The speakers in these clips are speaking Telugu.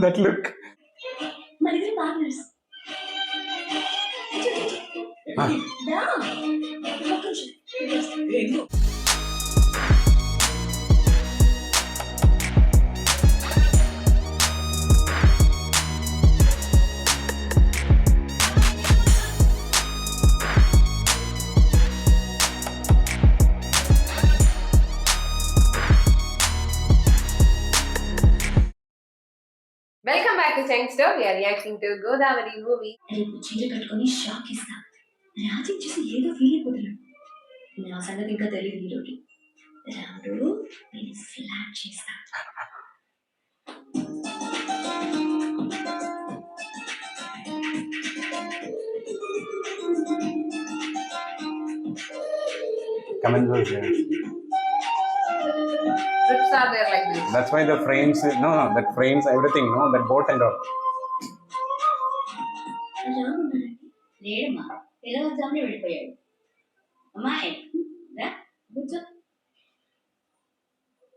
That look. మరిద్దరు partners. Welcome back to Changster. We are reacting to Godavari movie. రేపు చీర కట్టుకొని షాక్ ఇస్తా. రాజీ చూసి ఏదో ఫీల్ అయిపోతున్నాడు. నా సంగతి ఇంకా తెలియదు ఈరోజు. రాముడు నేను ఫ్లాట్ చేస్తా. Come and go. Trips are there like this. That's why the frames, no, that frames everything, no, that boat and all. రాముడు లేడమ్మా, తెల్లవారుజామునే వెళ్ళిపోయాడు. అమ్మాయి రా కూర్చో.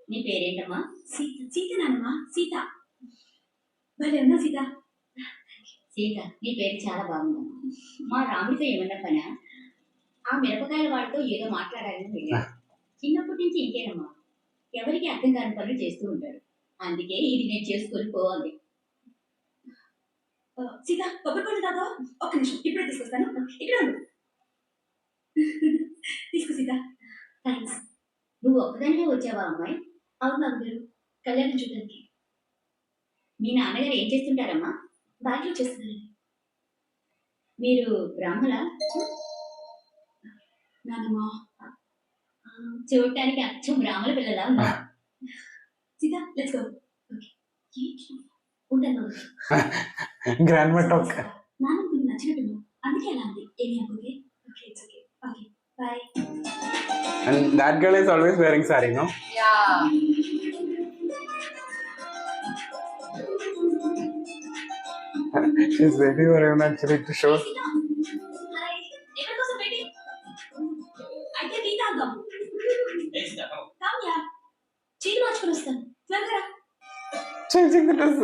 నీ పేరేంటమ్మా? సీత. సీత నాన్నమ్మా, సీత. భలే ఉన్నా సీత. సీత, నీ పేరు చాలా బాగుందమ్మా. మా రాముడితో ఏమన్నా పనా? ఆ మిరపకాయల వాడితో ఏదో మాట్లాడాలని వెళ్ళాడు. చిన్నప్పటి నుంచి ఇంకేనమ్మా, ఎవరికి అర్థం కాని పనులు చేస్తూ ఉంటాడు. అందుకే ఇది నేను చేసుకొని పోవాలి. సీత, కొబ్బరి పండు తాత. ఒక్క నిమిషం, ఇప్పుడే తీసుకొస్తాను. ఇక్కడ ఉండు. తీసుకో సీత. థ్యాంక్స్. నువ్వు ఒక్కదానికే వచ్చావా అమ్మాయి? అవును అందరూ కళ్యాణం చూడడానికి. మీ నాన్నగారు ఏం చేస్తుంటారమ్మా? బ్యాంక్లో చేస్తున్నారు. మీరు బ్రాహ్మణ? నాన్నమ్మా చూడటానికి అచ్చం బ్రాహ్మణ పిల్లలా ఉన్నా. Sita, let's go. ఓకే, ఉంటాను. Grandma talk. నాన్నకు నీకు నచ్చినట్టు అందుకే అలా ఉంది. ఏమి అనుకోకే. Okay, it's okay. Okay, bye. And that girl is always wearing sari, no? Yeah. She's ready for him actually to show. Hi, ఎవరి కోసం వెయిటింగ్? అయితే టీ తాగుదాం. కామ్యా, చీర మార్చుకొని వస్తాను. త్వరగా రా. Changing the dress.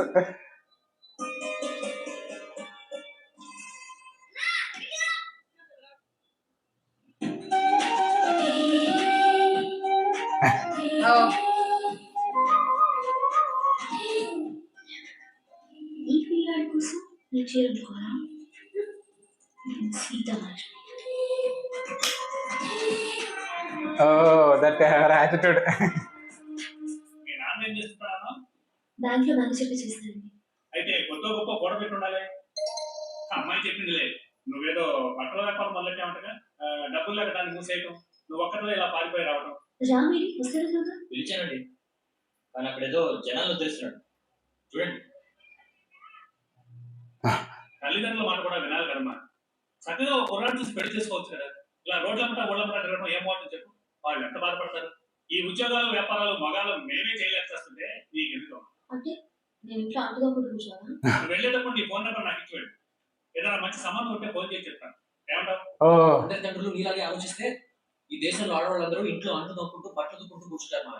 Oh. ఈ పిల్లాడి కోసం నీ చీర అనుకోరా? సీత మార్చు. Oh, that her attitude. దాంట్లో మేనేజర్ చేస్తానండి. అయితే కొత్త గొప్ప గొడవ పెట్టి ఉండాలి. అమ్మాయి చెప్పిందిలే, నువ్వేదో బట్టల వ్యాపారం మొదలెట్టామంటగా, డబ్బులు లేక దాన్ని మూసేయటం, నువ్వు ఒక్కరిలో ఇలా పారిపోయి రావడం. రామేడి వస్తాడు కదా? పిలిచానండి, కానీ అక్కడ ఏదో జనాలు ఉద్ధరిస్తున్నాడు చూడండి. తల్లిదండ్రుల మాట కూడా వినాలి కదమ్మా. చక్కగా ఒక కుర్రాడు చూసి పెళ్లి చేసుకోవచ్చు కదా. ఇలా రోడ్లమ్మట ఊళ్ళమ్మట తిరగడం ఏం బాగుంటుంది చెప్పు. వాళ్ళు ఎంత బాధపడతారు. ఈ ఉద్యోగాలు వ్యాపారాలు మగాళ్ళు మేమే చేయలేకపోతుంటే నీకు ఎందుకు? అంటే నేను ఇంట్లో అంటుగా కూడా కూర్చోవాలా? నువ్వు వెళ్ళేటప్పుడు నీ ఫోన్ నెంబర్ నాకు ఇచ్చేవాడు. ఏదైనా మంచి సంబంధం ఉంటే ఫోన్ చేసి చెప్తాను. ఏమంటావు? అందరి తండ్రులు నీలాగే ఆలోచిస్తే ఈ దేశంలో ఆడవాళ్ళందరూ ఇంట్లో అంటు తొక్కుంటూ బట్టలు తుక్కుంటూ కూర్చుంటారు. మా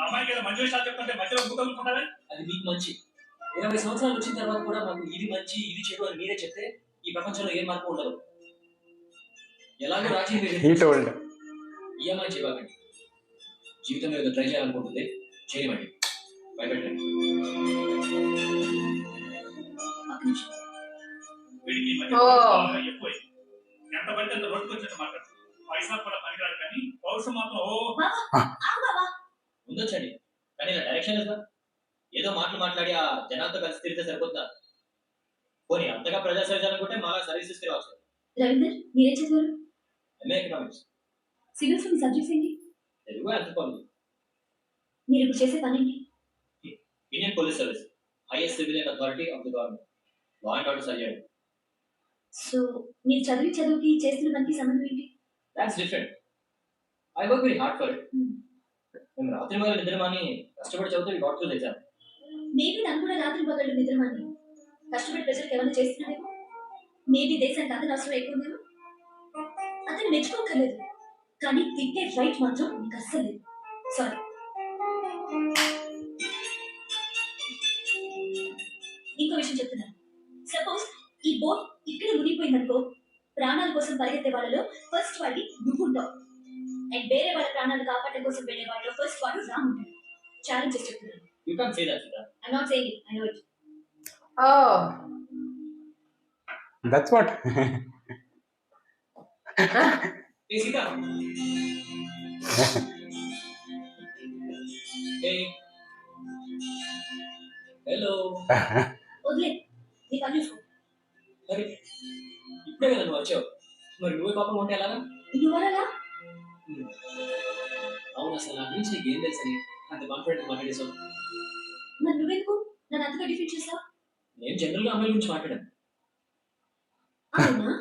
అమ్మాయికి ఏదో మంచి విషయాలు చెప్తుంటే మధ్యలో గుర్తుకుంటారా? అది మీకు మంచి. 20 సంవత్సరాలు వచ్చిన తర్వాత కూడా మాకు ఇది మంచి ఇది చెడు అని మీరే చెప్తే ఈ ప్రపంచంలో ఏం మార్పు ఉండదు. ఎలాగో రాజీ ఈఎంఐ చెప్పకండి. జీవితం మీద ట్రై చేయాలనుకుంటుంది, చేయమండి, భయపెట్టండి. ఎంత పడితే అంత రోడ్డుకు వచ్చేట్టు మాట్లాడు. పైసా కూడా పనికిరాడు కానీ పౌరుషం మాత్రం ఉండొచ్చండి, కానీ ఇలా డైరెక్షన్ లేదా? ఏదో మాట్లాడి ఆ జనాలతో కలిసి తిరిగితే సరిపోతుందా? పోనీ అంతగా ప్రజా సర్వీస్ అనుకుంటే మాలా సర్వీసెస్ తిరగచ్చు. రవీందర్, మీరే చదివారు? MA economics. సివిల్స్ మీ సబ్జెక్ట్స్ ఏంటి? తెలుగు అంతకోండి. మీరు ఇప్పుడు చేసే పని ఏంటి? Indian police service, highest civilian authority of the government. Law and order సరిచేయండి. సో మీరు చదువుకి చేస్తున్న పనికి సంబంధం ఏంటి? That's different. I work very hard for it. మేము రాత్రి పగలు నిద్రమాని కష్టపడి చదివితే we got to the exam. Maybe నన్ను కూడా రాత్రి పగళ్ళు నిద్రమాని కష్టపడి ప్రజలకు ఏమైనా చేస్తున్నాడేమో. మేబీ దేశానికి అతని అవసరం ఎక్కువ ఉందేమో. అతను మెచ్చుకోకర్లేదు, కానీ తిట్టే రైట్ మాత్రం మీకు అస్సలు లేదు. సారీ. విషయం చెప్తున్నాను. సపోజ్ ఈ బోట్ ఇక్కడ మునిగిపోయిందనుకో, ప్రాణాల కోసం పరిగెత్తే వాళ్ళలో ఫస్ట్ వాడి నువ్వు ఉంటావు. అండ్ వేరే వాళ్ళ ప్రాణాలు కాపాడడం కోసం వెళ్ళే వాళ్ళలో ఫస్ట్ వాడు రామ్ ఉంటాడు. ఛాలెంజ్ చేసి చెప్తున్నాను. You can't say that Sita. I not saying it, I know it. Oh. That's what. A Sita. A hello. వదిలే, నీ పని చూసుకో. మరి ఇప్పుడే కదా నువ్వు వచ్చావు, మరి నువ్వే పాపం ఉంటే ఎలాగా? నువ్వరా? అవును, అసలు నా గురించి నీకు ఏం తెలుసని అంత కాన్ఫిడెంట్ మాట్లాడేసావు? మరి నువ్వెందుకు నన్ను అంతగా డిఫెండ్ చేసావు? నేను జనరల్ గా అమ్మాయిల గురించి మాట్లాడాను. అవునా?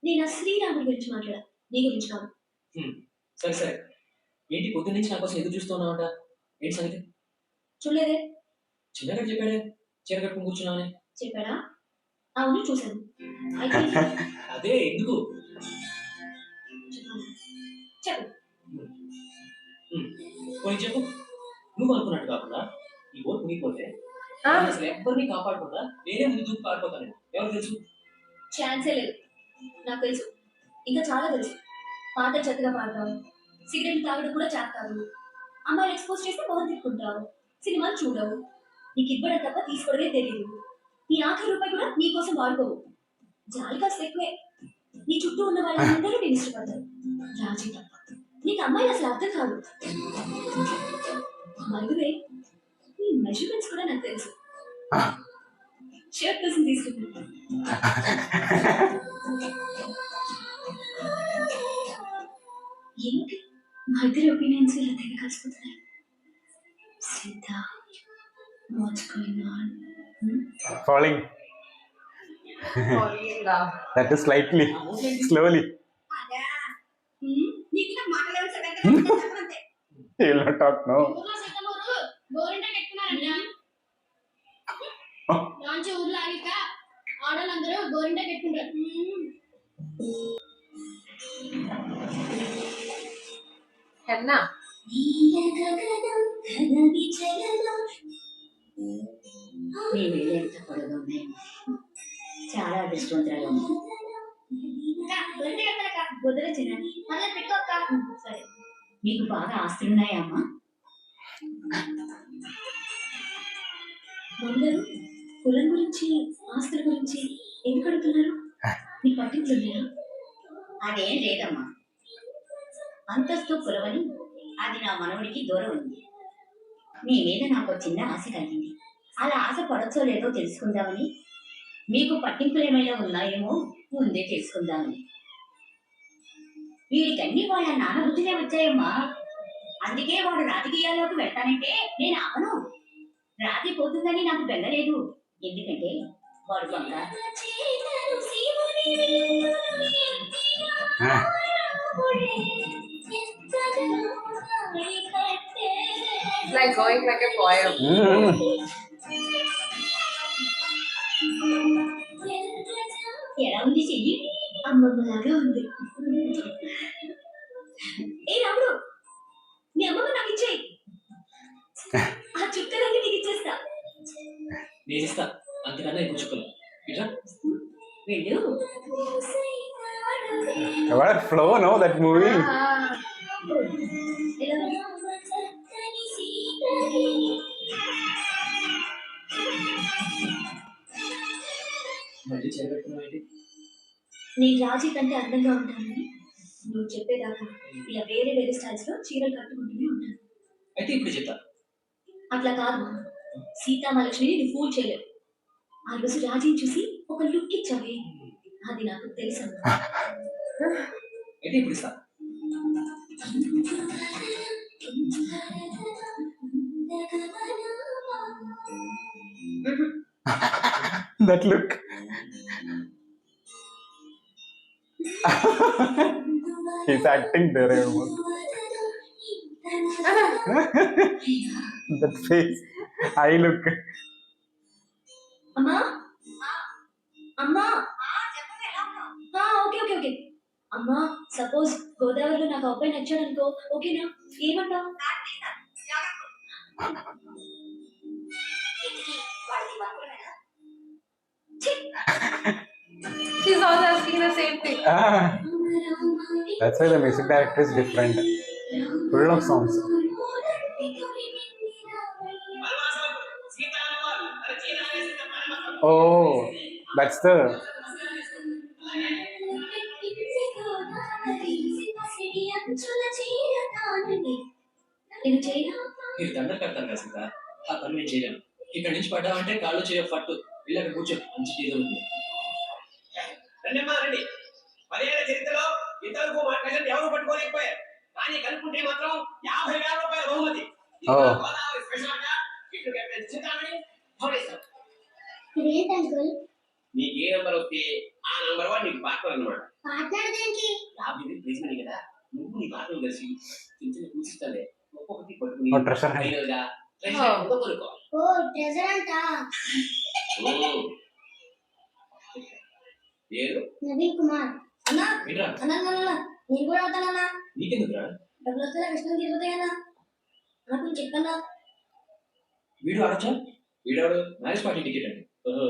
నేను ఆ శ్రీరాముడి గురించి మాట్లాడా, నీ గురించి కాదు. సరే సరే, ఏంటి పొద్దున్న నుంచి నా కోసం ఎదురు చూస్తున్నావంట? ఏంటి సంగతి? చూడలేదే. చిన్నగా చెప్పాడే చీర కట్టుకుని కూర్చున్నావని. చెప్పాడా? అవును, చూశాను. అయితే అదే ఎందుకు చెప్పు. పోనీ చెప్పు. నువ్వు అనుకున్నట్టు కాకుండా ఈ బోట్ మునిగిపోతే Ah. అసలు ఎవరిని కాపాడకుండా నేనే ముందు దూకి పారిపోతాను. ఎవరు తెలుసు? ఛాన్సే లేదు. నాకు తెలుసు, ఇంకా చాలా తెలుసు. పాట చెత్తగా పాడతావు, సిగరెట్ తాగడం కూడా చేస్తావు, అమ్మాయిలు ఎక్స్పోజ్ చేస్తే మొహం తిప్పుకుంటావు, సినిమాలు చూడవు, నీకు ఇవ్వడం తప్ప తీసుకోవడమే తెలియదు. నీ ఆఖరి రూపాయి కూడా నీ కోసం వాడుకోవు. జాలి కాస్త ఎక్కువే. నీ చుట్టూ ఉన్న వాళ్ళందరూ నేను ఇష్టపడతారు, రాజీ తప్ప. నీకు అమ్మాయిలు అసలు అర్థం కాదు. మరుగువే, నీ మెజర్మెంట్స్ కూడా నాకు తెలుసు. షర్ట్ కోసం తీసుకున్నాను. ఏంటి మా ఇద్దరి ఒపీనియన్స్ ఇలా తెగ కలిసిపోతున్నాయి. Sita, what's going on? Falling. Falling in love. That is slightly, slowly. అదా నీకు నా మాటలు చెప్పంతే. You will not talk, no. ఊర్లో సీతమూరు గోరింట కట్టుకున్నారంట. లాంచ్ ఊర్లో ఆగిక ఆడవాళ్ళందరూ గోరింట కట్టుకుంటారు. Henna. నీ వేలు ఎంత పొడగా ఉన్నాయి, చాలా అదృష్టవంతురాలు. సరే, మీకు బాగా ఆస్తులున్నాయా అమ్మా? అందరూ కులం గురించి ఆస్తుల గురించి ఎందుకు అడుగుతున్నారు? నీ పట్టింపులు ఉన్నాయా? అదేం లేదమ్మా. అంతస్తు కులమని అది నా మనవుడికి దూరం ఉంది. మీ మీద నాకు చిన్న ఆశ కలిగింది. అలా ఆశ పడచ్చో లేదో తెలుసుకుందామని, మీకు పట్టింపులు ఏమైనా ఉన్నాయేమో ముందే తెలుసుకుందామని. వీడికన్నీ వాళ్ళ నాన్న బుద్ధినే వచ్చాయమ్మా. అందుకే వాడు రాజకీయాల్లోకి వెళ్తానంటే నేను ఆపను. రాజీ పోతుందని నాకు బెంగలేదు. ఎందుకంటే వాడు బంగారు. It's like going like a poem. ఎలా ఉంది చెయ్యి? అమ్మమ్మలాగా ఉంది. ఏ రాముడు, మీ అమ్మమ్మ నాకు ఇచ్చేయి. ఆ చుక్కలన్నీ నీకు ఇచ్చేస్తా. నేను ఇస్తా, అంతకన్నా ఎక్కువ చుక్కలు. ఇట్లా వెళ్ళు. What a flow, no, that movie. Ah. ఎలా ఉంది? మళ్ళీ చేపెట్టుకున్నావు ఏంటి? నేను రాజీ కంటే అందంగా ఉంటానని నువ్వు చెప్పేదాకా ఇలా వేరే వేరే స్టైల్స్ లో చీరలు కట్టుకుంటూనే ఉంటాను. అయితే ఇప్పుడు చెప్తా. అట్లా కాదు, సీతామహాలక్ష్మిని నువ్వు ఫూల్ చేయలేవు. ఆ రోజు రాజీని చూసి ఒక లుక్ ఇచ్చావే, అది నాకు తెలుసు. అయితే ఇప్పుడు ఇస్తా. That look. He's acting there almost. That face, eye look. అమ్మా అమ్మా, ఓకే ఓకే ఓకే. అమ్మా, సపోజ్ గోదావరిలో నాకు అబ్బాయి నచ్చాడు అనుకో, ఓకేనా? ఏమంటావు? That's why the music director is different. Full of songs. Oh, that's the. మీరు దండలు కడతారు కదా సీత, ఆ పని నేను చేయలేను. ఇక్కడ నుంచి పడ్డామంటే కాళ్ళు చేయ ఫట్టు. వెళ్ళి అక్కడ కూర్చో, మంచి టీ దొరుకుతుంది. రండమ్మా రండి. 10 ఏళ్ల చరిత్రలో ఇంతవరకు మా ప్రజలు ఎవరు పట్టుకోలేకపోయారు. కానీ కనుక్కుంటే మాత్రం 50,000 రూపాయల బహుమతి. Oh. గోదావరి స్పెషల్ గా ఇటు కెప్టెన్ సీతామణి ధోడేశ్వర్. ఇదేంటి అంకుల్? నీకు ఏ నంబర్ వస్తే ఆ నంబర్ వన్ నీకు పార్ట్నర్ అన్నమాట. మాట్లాడదేంటి? 50 ప్లేస్ మనీ కదా, నువ్వు నీ పార్ట్నర్ కలిసి చిన్న చిన్న కూర్చిస్తాలే ఒక్కొక్కటి పట్టుకుని Oh, treasure hunt. ఫైనల్ గా Oh. కొనుక్కో. ఓ ట్రెజర్ అంట. పేరు నవీన్ కుమార్. అన్నా ఏంట్రా? అన్నా నేను కూడా అవుతానన్నా. నీకెందుకురా? డబ్బులు వస్తే కృష్ణ తిరుగుతాయి అన్నా. నాకు చెప్పన్నా. వీడు ఆడొచ్చా? వీడాడు మ్యారేజ్ పార్టీ టికెట్ అండి. ఓహో,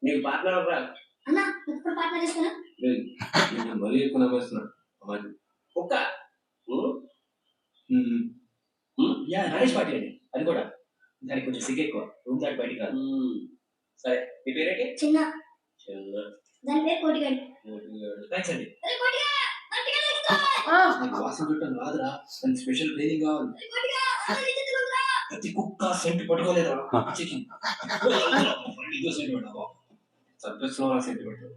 నీకు పార్ట్నర్ రా. అన్నా ఇప్పుడు పార్ట్నర్ చేసుకున్నా. మరీ ఎక్కువ నమ్మేస్తున్నా కుక్క. మ్యారేజ్ పార్టీ అండి, అది కూడా. దానికి కొంచెం సిగ్గు ఎక్కువ, రూమ్ దాటి బయటికి రాదు. సరే, మీ పేరేంటి? చిన్న చిన్న. దాని పేరు కోటిగాడి. థ్యాంక్స్ అండి. అరే కోటిగా కోటిగా తీసుకో. నాకు వాసన చుట్టం రాదురా, దానికి స్పెషల్ ట్రైనింగ్ కావాలి. అరే కోటిగా అరే ఇచ్చేద్దురా. ప్రతి కుక్క సెంట్ పట్టుకోలేదురా. చికెన్ ఇదో సెంట్ పట్టావా? చంపేస్తున్నా సెంట్ పెట్టు.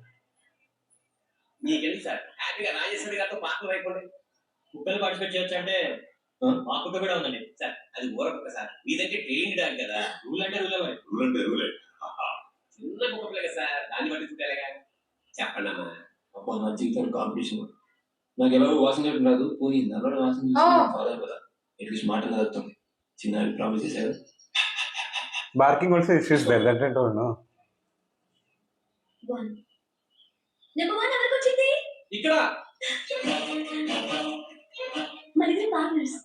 నీకెళ్ళి సార్ హ్యాపీగా రాజేశ్వరి గారితో పార్ట్నర్ అయిపోండి. కుక్కలు పార్టిసిపేట్ చేయొచ్చు అంటే మా కుక్క కూడా ఉందండి సార్. అది ఊర కుక్క సార్, మీ దగ్గర ట్రైన్డ్ డాగ్ కదా. రూల్ అంటే రూలే మరి. చిన్న కుక్క పిల్ల కదా సార్, దాన్ని బట్టి చుట్టాలేగా. చెప్పండి అమ్మా. అబ్బా నా జీవితం కాంపిటీషన్. నాకు ఎవరు వాసన రాదు, పోయి నల్లడు వాసన ఫాలో అయిపోతా. ఎట్లీస్ట్ మాట కలుగుతుంది. చిన్న ప్రామిస్ చేశారు. Barking also issues there. That I don't know. Number 1 ఎవరికి వచ్చింది? ఇక్కడ మన ఇద్దరు partners.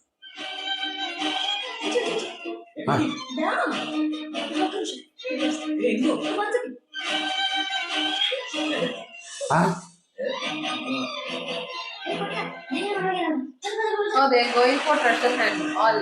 Oh, they're going for treasure hunt. All.